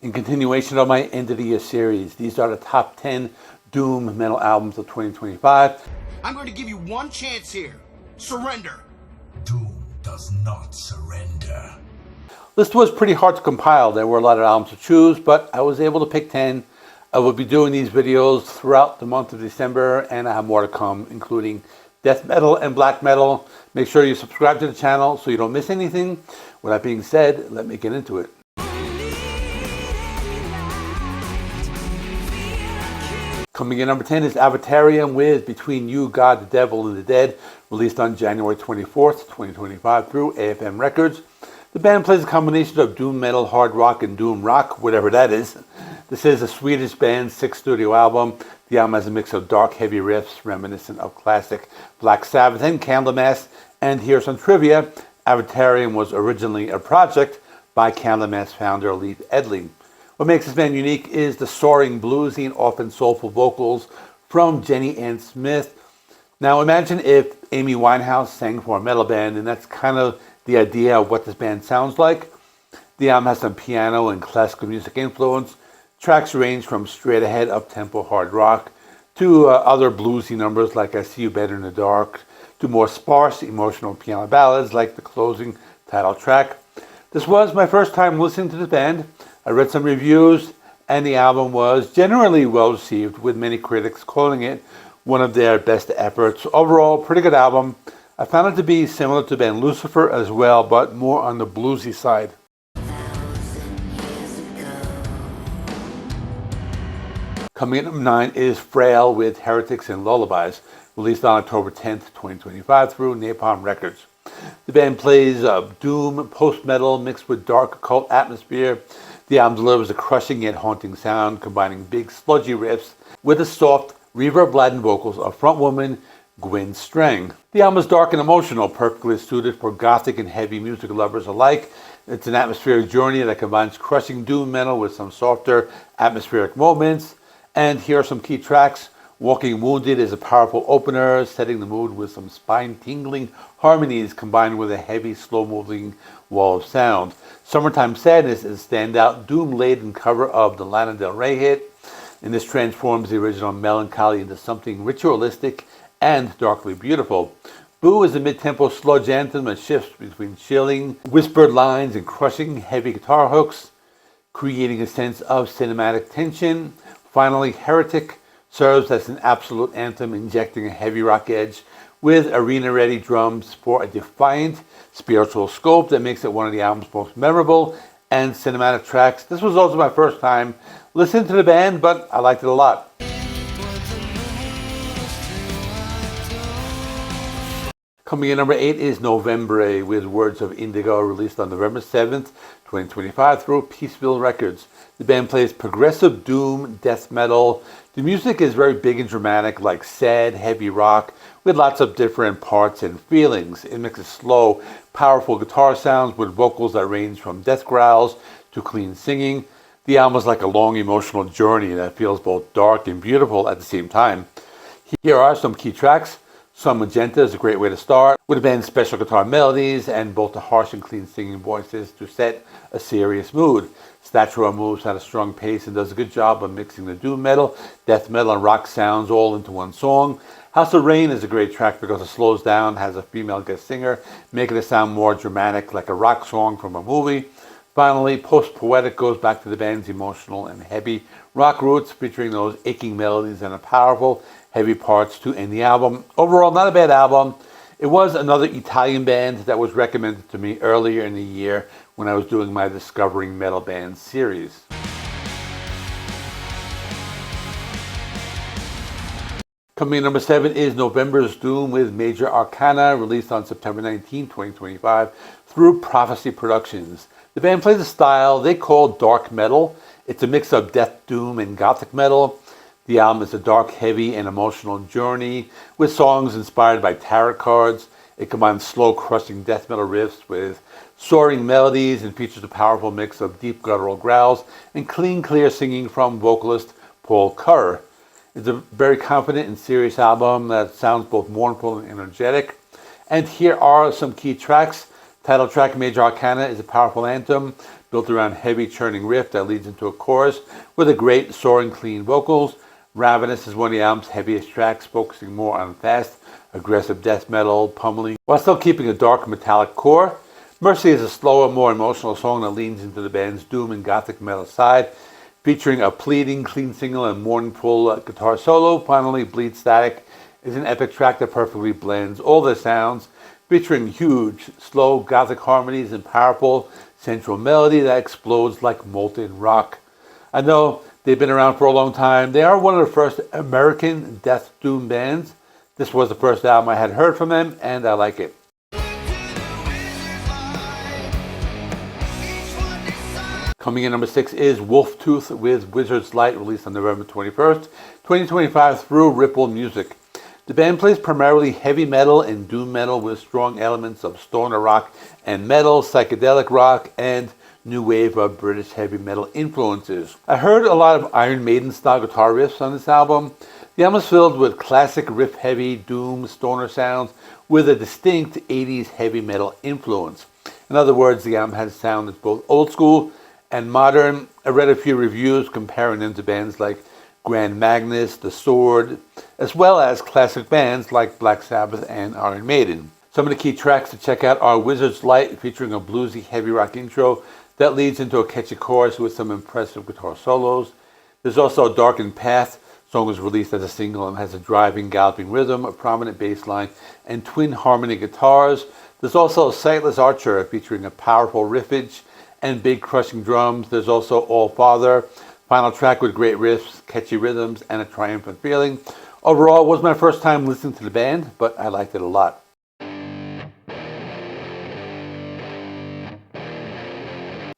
In continuation of my end of the year series, these are the top 10 doom metal albums of 2025. I'm going to give you one chance here. Surrender. Doom does not surrender. List was pretty hard to compile. There were a lot of albums to choose, but I was able to pick 10. I will be doing these videos throughout the month of December, and I have more to come, including death metal and black metal. Make sure you subscribe to the channel so you don't miss anything. With that being said, let me get into it. Coming in number 10 is Avatarium with Between You, God, the Devil, and the Dead, released on January 24th, 2025 through AFM Records. The band plays a combination of doom metal, hard rock, and doom rock, whatever that is. This is a Swedish band's sixth studio album. The album has a mix of dark, heavy riffs reminiscent of classic Black Sabbath and Candlemass. And here's some trivia. Avatarium was originally a project by Candlemass founder Leif Edling. What makes this band unique is the soaring, bluesy, and often soulful vocals from Jenny Ann Smith. Now imagine if Amy Winehouse sang for a metal band, and that's kind of the idea of what this band sounds like. The album has some piano and classical music influence. Tracks range from straight-ahead, up-tempo hard rock to other bluesy numbers like I See You Better in the Dark, to more sparse, emotional piano ballads like the closing title track. This was my first time listening to the band. I read some reviews, and the album was generally well received, with many critics calling it one of their best efforts. Overall, pretty good album. I found it to be similar to band Lucifer as well, but more on the bluesy side. Coming in at number 9 is Frayle with Heretics and Lullabies, released on October 10th, 2025 through Napalm Records. The band plays doom, post-metal mixed with dark occult atmosphere. The album delivers a crushing yet haunting sound, combining big sludgy riffs with the soft, reverb-laden vocals of frontwoman Gwen Strang. The album is dark and emotional, perfectly suited for gothic and heavy music lovers alike. It's an atmospheric journey that combines crushing doom metal with some softer atmospheric moments. And here are some key tracks. Walking Wounded is a powerful opener, setting the mood with some spine-tingling harmonies combined with a heavy, slow-moving wall of sound. Summertime Sadness is a standout, doom-laden cover of the Lana Del Rey hit, and this transforms the original melancholy into something ritualistic and darkly beautiful. Boo is a mid-tempo sludge anthem that shifts between chilling, whispered lines and crushing, heavy guitar hooks, creating a sense of cinematic tension. Finally, Heretic serves as an absolute anthem, injecting a heavy rock edge with arena-ready drums for a defiant spiritual scope that makes it one of the album's most memorable and cinematic tracks. This was also my first time listening to the band, but I liked it a lot. Coming in number 8 is November with Words of Indigo, released on November 7th, 2025 through Peaceville Records. The band plays progressive doom, death metal. The music is very big and dramatic, like sad, heavy rock, with lots of different parts and feelings. It mixes slow, powerful guitar sounds with vocals that range from death growls to clean singing. The album is like a long emotional journey that feels both dark and beautiful at the same time. Here are some key tracks. Sun Magenta is a great way to start, with the band's special guitar melodies and both the harsh and clean singing voices to set a serious mood. Statura moves at a strong pace and does a good job of mixing the doom metal, death metal, and rock sounds all into one song. House of Rain is a great track because it slows down, has a female guest singer, making it sound more dramatic like a rock song from a movie. Finally, Post Poetic goes back to the band's emotional and heavy rock roots, featuring those aching melodies and a powerful, heavy parts to end the album. Overall, not a bad album. It was another Italian band that was recommended to me earlier in the year when I was doing my Discovering Metal Bands series. Coming in number 7 is November's Doom with Major Arcana, released on September 19, 2025 through Prophecy Productions. The band plays a style they call dark metal. It's a mix of death doom and gothic metal. The album is a dark, heavy, and emotional journey with songs inspired by tarot cards. It combines slow, crushing death metal riffs with soaring melodies and features a powerful mix of deep guttural growls and clean, clear singing from vocalist Paul Kerr. It's a very confident and serious album that sounds both mournful and energetic. And here are some key tracks. Title track Major Arcana is a powerful anthem, built around heavy churning riff that leads into a chorus with a great soaring clean vocals. Ravenous is one of the album's heaviest tracks, focusing more on fast, aggressive death metal, pummeling, while still keeping a dark metallic core. Mercy is a slower, more emotional song that leans into the band's doom and gothic metal side, featuring a pleading, clean single and mournful guitar solo. Finally, Bleed Static is an epic track that perfectly blends all the sounds, featuring huge, slow gothic harmonies and powerful central melody that explodes like molten rock. I know they've been around for a long time. They are one of the first American death doom bands. This was the first album I had heard from them, and I like it. Coming in number 6 is Wolftooth with Wizard's Light, released on November 21st, 2025 through Ripple Music. The band plays primarily heavy metal and doom metal with strong elements of stoner rock and metal, psychedelic rock, and new wave of British heavy metal influences. I heard a lot of Iron Maiden style guitar riffs on this album. The album is filled with classic riff-heavy doom stoner sounds with a distinct 80s heavy metal influence. In other words, the album has a sound that's both old school and modern. I read a few reviews comparing them to bands like Grand Magnus, The Sword, as well as classic bands like Black Sabbath and Iron Maiden. Some of the key tracks to check out are Wizard's Light, featuring a bluesy heavy rock intro that leads into a catchy chorus with some impressive guitar solos. There's also Darkened Path. The song was released as a single and has a driving, galloping rhythm, a prominent bass line, and twin harmony guitars. There's also Sightless Archer, featuring a powerful riffage and big crushing drums. There's also All Father, final track with great riffs, catchy rhythms, and a triumphant feeling. Overall, it was my first time listening to the band, but I liked it a lot.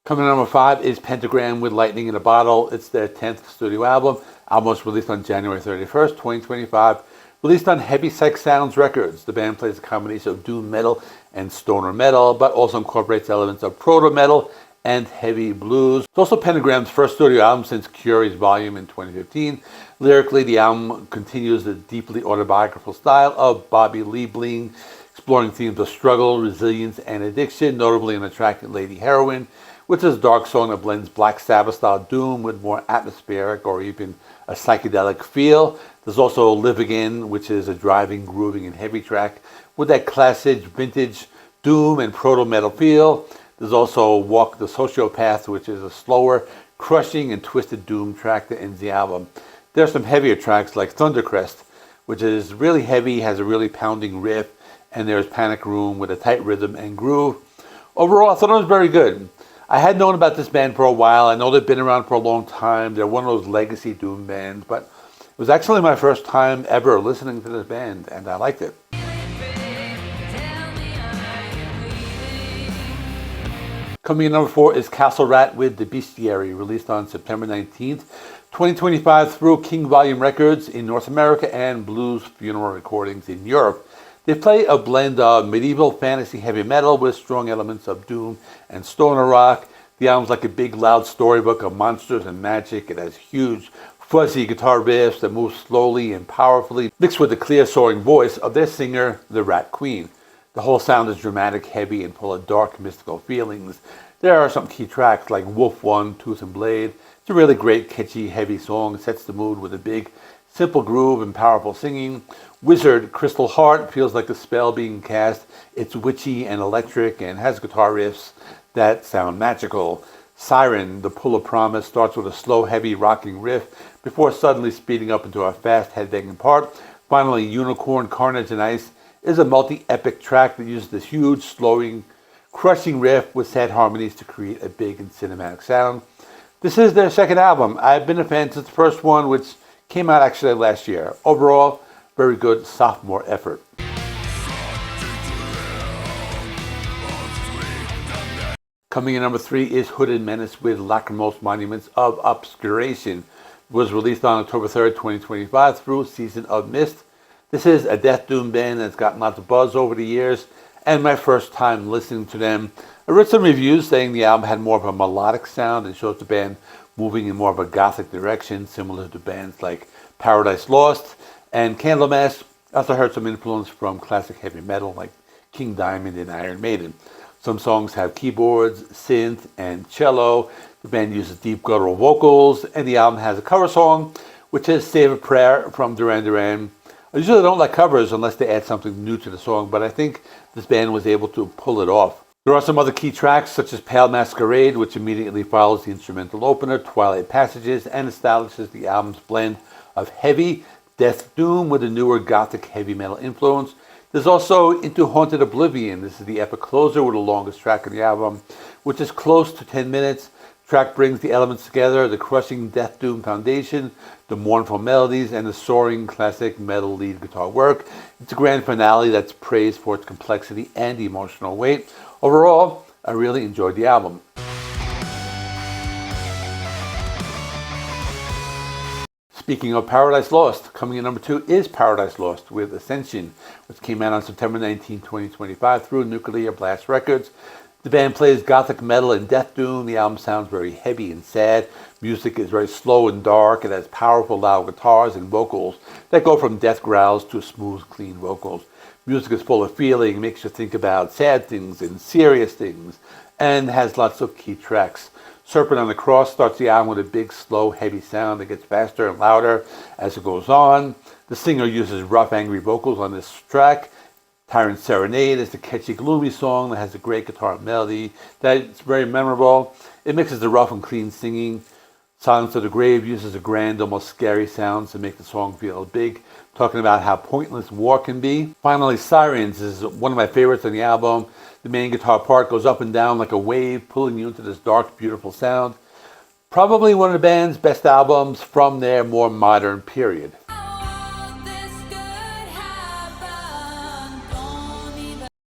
Coming in number 5 is Pentagram with Lightning in a Bottle. It's their 10th studio album. Album was released on January 31st, 2025. Released on Heavy Psych Sounds Records. The band plays a combination of doom metal and stoner metal, but also incorporates elements of proto metal and heavy blues. It's also Pentagram's first studio album since Curie's Volume in 2015. Lyrically, the album continues the deeply autobiographical style of Bobby Liebling, exploring themes of struggle, resilience, and addiction, notably in the track Lady Heroin, which is a dark song that blends Black Sabbath-style doom with more atmospheric or even a psychedelic feel. There's also Live Again, which is a driving, grooving, and heavy track with that classic vintage doom and proto-metal feel. There's also Walk the Sociopath, which is a slower, crushing, and twisted doom track that ends the album. There's some heavier tracks like Thundercrest, which is really heavy, has a really pounding riff, and there's Panic Room with a tight rhythm and groove. Overall, I thought it was very good. I had known about this band for a while. I know they've been around for a long time. They're one of those legacy doom bands, but it was actually my first time ever listening to this band, and I liked it. Coming in number 4 is Castle Rat with The Bestiary, released on September 19th, 2025 through King Volume Records in North America and Blues Funeral Recordings in Europe. They play a blend of medieval fantasy heavy metal with strong elements of doom and stoner rock. The album's like a big loud storybook of monsters and magic. It has huge fuzzy guitar riffs that move slowly and powerfully, mixed with the clear soaring voice of their singer, the Rat Queen. The whole sound is dramatic, heavy, and full of dark, mystical feelings. There are some key tracks like Wolf One, Tooth and Blade. It's a really great, catchy, heavy song. It sets the mood with a big, simple groove and powerful singing. Wizard, Crystal Heart, feels like a spell being cast. It's witchy and electric and has guitar riffs that sound magical. Siren, The Pull of Promise, starts with a slow, heavy, rocking riff before suddenly speeding up into a fast, headbanging part. Finally, Unicorn, Carnage and Ice is a multi-epic track that uses this huge, slowing, crushing riff with sad harmonies to create a big and cinematic sound. This is their second album. I've been a fan since the first one, which came out actually last year. Overall, very good sophomore effort. Coming in number 3 is Hooded Menace with Lachrymose Monuments of Obscuration. It was released on October 3rd, 2025 through Season of Mist. This is a death doom band that's gotten lots of buzz over the years, and my first time listening to them. I read some reviews saying the album had more of a melodic sound and shows the band moving in more of a gothic direction, similar to bands like Paradise Lost and Candlemass. I also heard some influence from classic heavy metal like King Diamond and Iron Maiden. Some songs have keyboards, synth, and cello. The band uses deep guttural vocals, and the album has a cover song, which is Save a Prayer from Duran Duran. I usually don't like covers unless they add something new to the song, but I think this band was able to pull it off. There are some other key tracks, such as Pale Masquerade, which immediately follows the instrumental opener, Twilight Passages, and establishes the album's blend of heavy death doom with a newer gothic heavy metal influence. There's also Into Haunted Oblivion. This is the epic closer with the longest track of the album, which is close to 10 minutes. The track brings the elements together, the crushing death doom foundation, the mournful melodies, and the soaring classic metal lead guitar work. It's a grand finale that's praised for its complexity and emotional weight. Overall, I really enjoyed the album. Speaking of Paradise Lost, coming in number 2 is Paradise Lost with Ascension, which came out on September 19, 2025 through Nuclear Blast Records. The band plays gothic metal and death doom. The album sounds very heavy and sad. Music is very slow and dark. It has powerful, loud guitars and vocals that go from death growls to smooth, clean vocals. Music is full of feeling, makes you think about sad things and serious things, and has lots of key tracks. Serpent on the Cross starts the album with a big, slow, heavy sound that gets faster and louder as it goes on. The singer uses rough, angry vocals on this track. Tyrant Serenade is the catchy, gloomy song that has a great guitar melody that's very memorable. It mixes the rough and clean singing. Silence of the Grave uses a grand, almost scary sound to make the song feel big, talking about how pointless war can be. Finally, Sirens is one of my favorites on the album. The main guitar part goes up and down like a wave, pulling you into this dark, beautiful sound. Probably one of the band's best albums from their more modern period.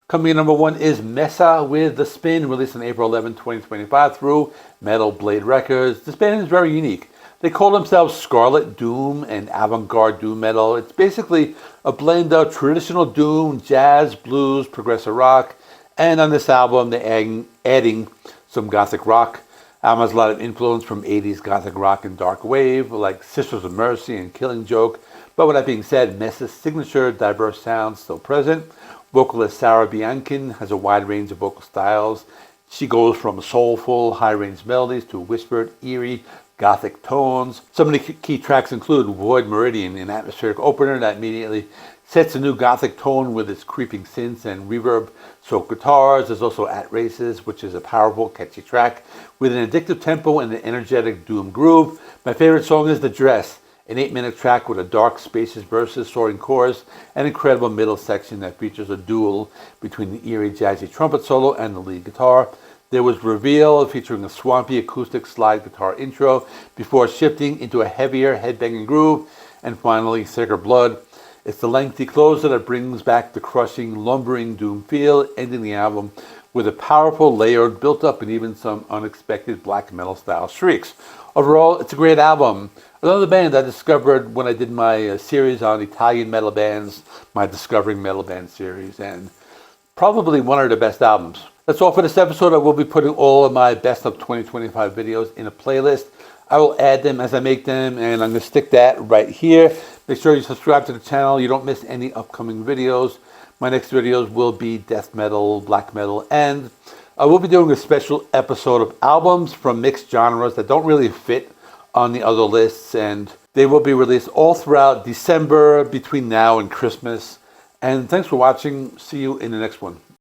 Coming in number 1 is Mesa with The Spin, released on April 11, 2025 through Metal Blade Records. This band is very unique. They call themselves Scarlet Doom and avant-garde doom metal. It's basically a blend of traditional doom, jazz, blues, progressive rock, and on this album they're adding some gothic rock. The album has a lot of influence from 80s gothic rock and dark wave, like Sisters of Mercy and Killing Joke. But with that being said, Mesa's signature diverse sound still present. Vocalist Sarah Biankin has a wide range of vocal styles. She goes from soulful, high-range melodies to whispered, eerie, gothic tones. Some of the key tracks include Void Meridian, an atmospheric opener that immediately sets a new gothic tone with its creeping synths and reverb-soaked guitars. There's also At Races, which is a powerful, catchy track with an addictive tempo and an energetic doom groove. My favorite song is The Dress, an 8-minute track with a dark, spacious verses, soaring chorus, and incredible middle section that features a duel between the eerie, jazzy trumpet solo and the lead guitar. There was Reveal, featuring a swampy acoustic slide guitar intro before shifting into a heavier, headbanging groove. And finally, Sacred Blood. It's the lengthy closer that brings back the crushing, lumbering doom feel, ending the album with a powerful, layered, built-up, and even some unexpected black metal-style shrieks. Overall, it's a great album. Another band I discovered when I did my series on Italian metal bands, my Discovering Metal Band series, and probably one of the best albums. That's all for this episode. I will be putting all of my best of 2025 videos in a playlist. I will add them as I make them, and I'm going to stick that right here. Make sure you subscribe to the channel. You don't miss any upcoming videos. My next videos will be death metal, black metal, and I will be doing a special episode of albums from mixed genres that don't really fit on the other lists, and they will be released all throughout December between now and Christmas. And thanks for watching. See you in the next one.